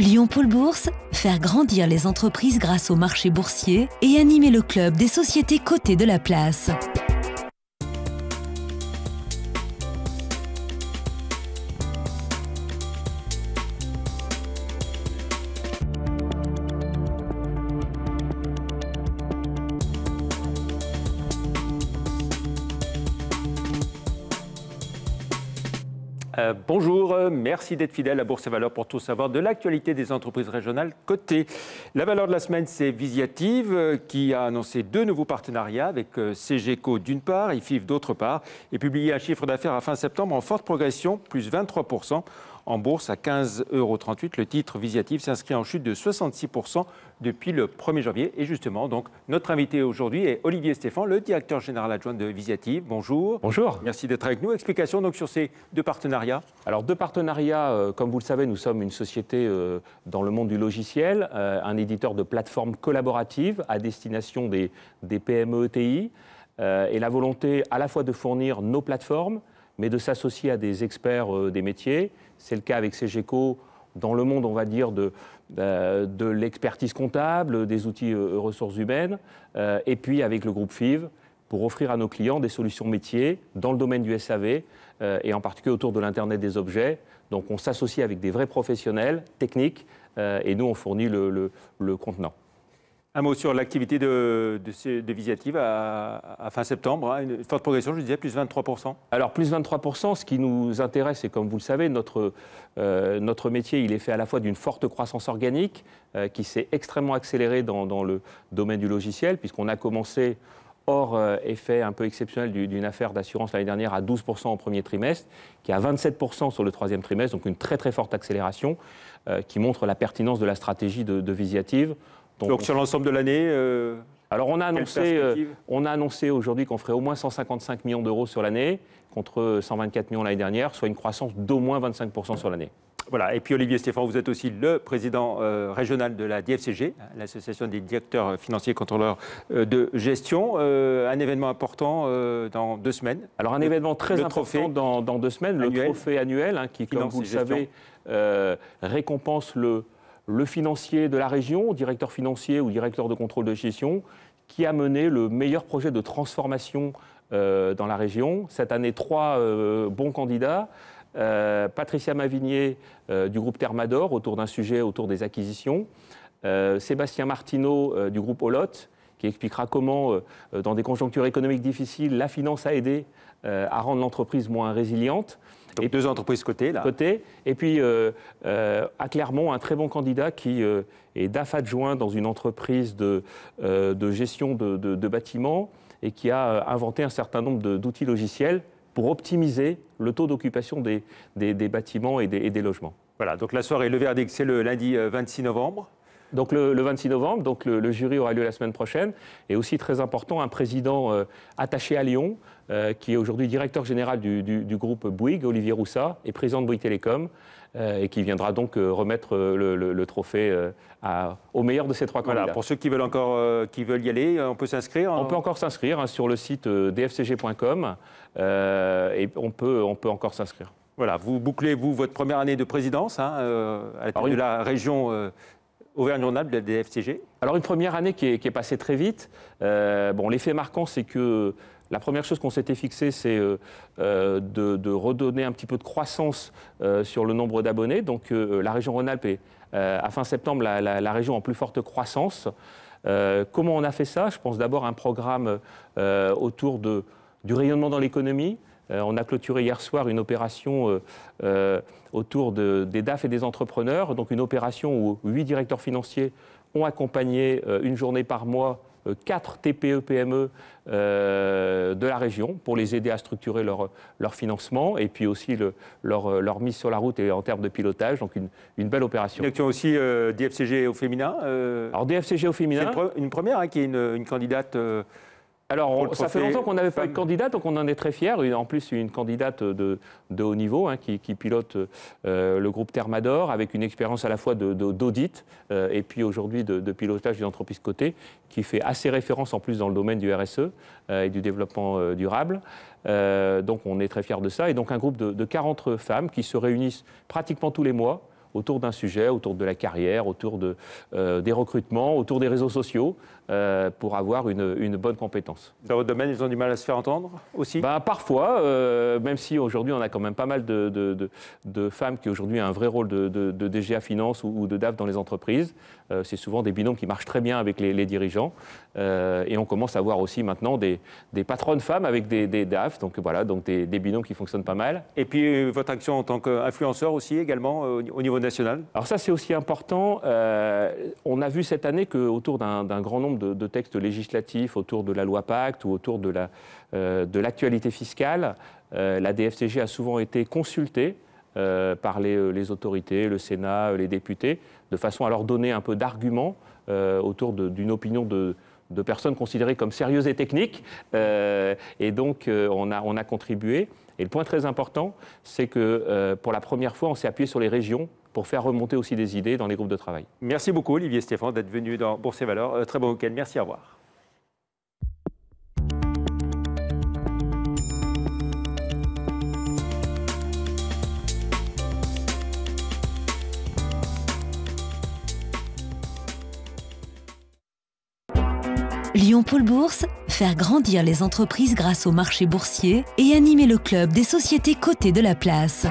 Lyon Pôle Bourse, faire grandir les entreprises grâce au marché boursier et animer le club des sociétés cotées de la place. Bonjour, merci d'être fidèle à Bourse et Valeurs pour tout savoir de l'actualité des entreprises régionales cotées. La valeur de la semaine, c'est Visiative qui a annoncé 2 nouveaux partenariats avec CGECO d'une part et IFIF d'autre part et publié un chiffre d'affaires à fin septembre en forte progression, plus 23%. En bourse à 15,38 €. Le titre Visiative s'inscrit en chute de 66% depuis le 1er janvier. Et justement, donc, notre invité aujourd'hui est Olivier Stéphan, le directeur général adjoint de Visiative. Bonjour. Bonjour. Merci d'être avec nous. Explication donc sur ces 2 partenariats. Alors 2 partenariats, comme vous le savez, nous sommes une société dans le monde du logiciel, un éditeur de plateformes collaboratives à destination des PME ETI. Et la volonté à la fois de fournir nos plateformes, mais de s'associer à des experts des métiers. C'est le cas avec CGECO dans le monde, on va dire, de l'expertise comptable, des outils ressources humaines, et puis avec le groupe FIV pour offrir à nos clients des solutions métiers dans le domaine du SAV et en particulier autour de l'Internet des objets. Donc on s'associe avec des vrais professionnels techniques et nous on fournit le contenant. Un mot sur l'activité de Visiative à fin septembre, hein, une forte progression, je disais, plus 23%. Alors, plus 23%, ce qui nous intéresse, et comme vous le savez, notre métier, il est fait à la fois d'une forte croissance organique, qui s'est extrêmement accélérée dans le domaine du logiciel, puisqu'on a commencé, hors effet un peu exceptionnel d'une affaire d'assurance l'année dernière, à 12% au premier trimestre, qui est à 27% sur le 3e trimestre, donc une très très forte accélération, qui montre la pertinence de la stratégie de Visiative. Donc sur l'ensemble de l'année alors on a annoncé aujourd'hui qu'on ferait au moins 155 millions d'euros sur l'année, contre 124 millions l'année dernière, soit une croissance d'au moins 25% sur l'année. Voilà, et puis Olivier Stéphan, vous êtes aussi le président régional de la DFCG, l'association des directeurs financiers et contrôleurs de gestion. Un événement important dans 2 semaines. Alors un événement très important dans 2 semaines, annuel, le trophée annuel, hein, qui, comme vous le savez, récompense le financier de la région, directeur financier ou directeur de contrôle de gestion, qui a mené le meilleur projet de transformation dans la région. Cette année, 3 bons candidats. Patricia Mavigné du groupe Thermador, autour d'un sujet autour des acquisitions. Sébastien Martineau du groupe Olot, qui expliquera comment, dans des conjonctures économiques difficiles, la finance a aidé à rendre l'entreprise moins résiliente. Donc 2 entreprises cotées, là. Et puis, à Clermont, un très bon candidat qui est DAF adjoint dans une entreprise de gestion de bâtiments et qui a inventé un certain nombre d'outils logiciels pour optimiser le taux d'occupation des bâtiments et des logements. Voilà, donc la soirée, le verdict, c'est le lundi 26 novembre. Donc le 26 novembre, donc le jury aura lieu la semaine prochaine. Et aussi très important, un président attaché à Lyon, qui est aujourd'hui directeur général du groupe Bouygues, Olivier Roussat, et président de Bouygues Télécom, et qui viendra donc remettre le trophée au meilleur de ces 3 candidats. Voilà, pour ceux qui veulent y aller, on peut s'inscrire. On peut encore s'inscrire hein, sur le site dfcg.com, et on peut encore s'inscrire. Voilà, vous bouclez, votre première année de présidence à la tête de la région Auvergne-Rhône-Alpes de la DFCG. Alors une première année qui est passée très vite. L'effet marquant, c'est que la première chose qu'on s'était fixée, c'est de redonner un petit peu de croissance sur le nombre d'abonnés. Donc la région Rhône-Alpes est, à fin septembre, la région en plus forte croissance. Comment on a fait ça? Je pense d'abord à un programme autour du rayonnement dans l'économie. On a clôturé hier soir une opération autour des DAF et des entrepreneurs, donc une opération où 8 directeurs financiers ont accompagné une journée par mois 4 TPE-PME de la région pour les aider à structurer leur financement et puis aussi leur mise sur la route et en termes de pilotage, donc une belle opération. Une action aussi DFCG au féminin. Alors DFCG au féminin. C'est une première hein, qui est une candidate. Alors, ça fait longtemps qu'on n'avait pas eu de candidate, donc on en est très fiers. En plus, une candidate de haut niveau hein, qui pilote le groupe Thermador avec une expérience à la fois d'audit et puis aujourd'hui de pilotage d'une entreprise cotée qui fait assez référence en plus dans le domaine du RSE et du développement durable. Donc on est très fiers de ça. Et donc un groupe de 40 femmes qui se réunissent pratiquement tous les mois autour d'un sujet, autour de la carrière, autour des recrutements, autour des réseaux sociaux, pour avoir une bonne compétence. Dans votre domaine, ils ont du mal à se faire entendre aussi? Parfois, même si aujourd'hui on a quand même pas mal de femmes qui aujourd'hui ont un vrai rôle de DGA Finance ou de DAF dans les entreprises. C'est souvent des binômes qui marchent très bien avec les dirigeants. Et on commence à voir aussi maintenant des patronnes femmes avec des DAF, donc voilà, donc des binômes qui fonctionnent pas mal. Et puis votre action en tant qu'influenceur aussi également au niveau national? Alors ça c'est aussi important. On a vu cette année qu'autour d'un grand nombre de textes législatifs, autour de la loi Pacte ou autour de l'actualité fiscale, la DFCG a souvent été consultée par les autorités, le Sénat, les députés, de façon à leur donner un peu d'arguments autour d'une opinion de personnes considérées comme sérieuses et techniques. Et donc, on a contribué. Et le point très important, c'est que pour la première fois, on s'est appuyé sur les régions pour faire remonter aussi des idées dans les groupes de travail. Merci beaucoup, Olivier Stéphane, d'être venu dans Bourse et Valeurs. Très bon week-end. Merci, au revoir. Lyon Pôle Bourse, faire grandir les entreprises grâce au marché boursier et animer le club des sociétés cotées de la place.